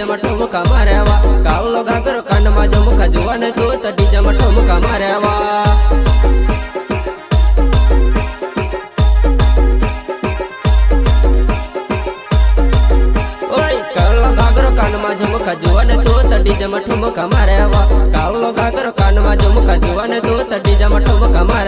માં ઠુમકા મારેવા કાવલો ઘાઘરો કાનમાં જો મુખા જોવા ને તો ડીજે માં ઠુમકા મારેવા કાનમાં જો મુખા જોવા ને તો ડીજે માં ઠુમકા મારેવા કાવલો ઘાઘરો કાનમાં જો મુખા જોવા ને તો ડીજે માં ઠુમકા મારેવા।